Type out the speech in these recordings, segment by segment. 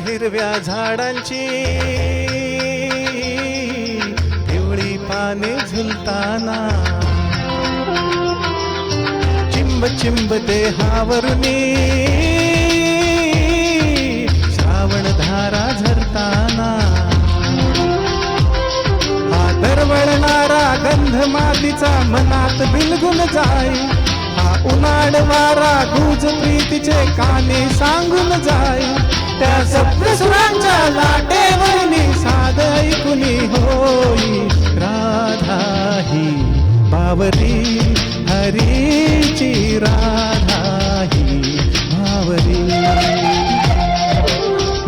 हिरव्या झाडांची पिवळी पाने झुलताना चिंब चिंब देहावरुनी श्रावण धारा झरताना हा दरवळणारा गंध मातीचा मनात बिलगुन जाई हा उन्हाळ वारा गुज प्रीतीचे काने सांगून जाई त्या सप्तसुरांच्या लाटेवरनी साध ऐकुनी होई राधा ही बावरी हरीची राधा ही बावरी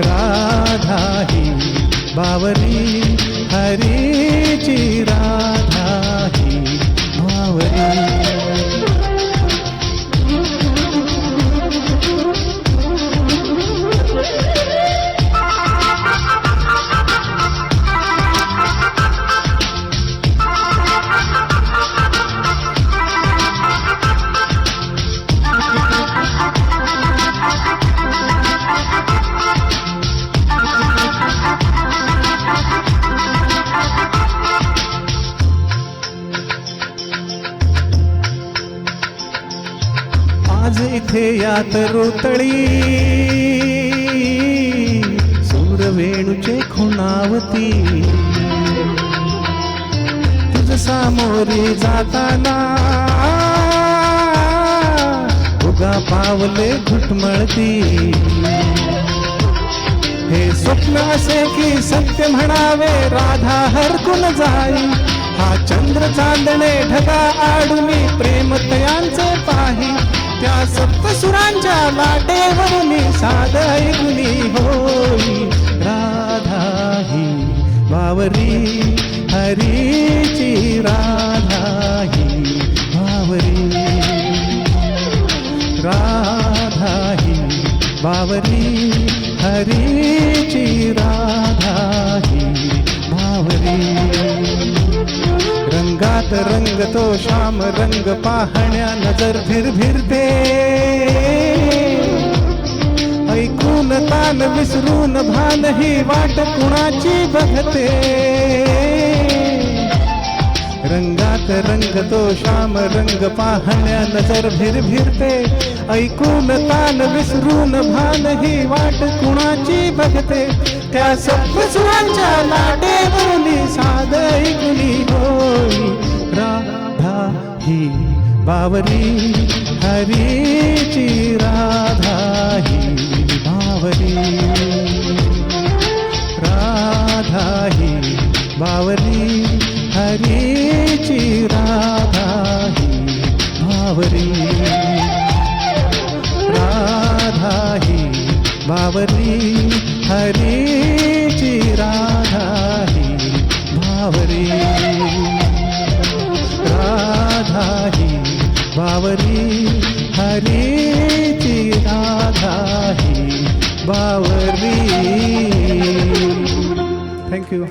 राधा ही बावरी हरीची राधा ही बावरी आज इथे यात रोतळी सूरवेणूचे खुणावती तुझ सामोरी जाताना उगा पावले घुटमळती हे स्वप्न असे की सत्य म्हणावे राधा हरकून जाई हा चंद्र चांदणे ढगा आडुनी प्रेम तयांचे पाही त्या सप्तसुरांच्या लाटेवरुनी साध ऐकुनी होई राधा ही बावरी हरीची राधा ही बावरी राधा ही बावरी हरीची राधा ही बावरी रंगात रंगतो श्याम रंग पाहण्या नजर भिरभिरते ऐकून तान विसरून भान ही वाट कुणाची बघते रंगात रंगतो श्याम रंग पाहण्या नजर भिरभिरते ऐकून तान विसरून भान ही वाट कुणाची बघते त्या सप्तसुरांच्या लाटेवरुनी साध ऐकुनी होई राधा ही बावरी हरीची राधा ही बावरी राधा ही बावरी हरीची राधा ही बावरी राधा ही बावरी हरीची राधा ही बावरी राधा ही बावरी हरीची राधा ही बावरी. थँक्यू.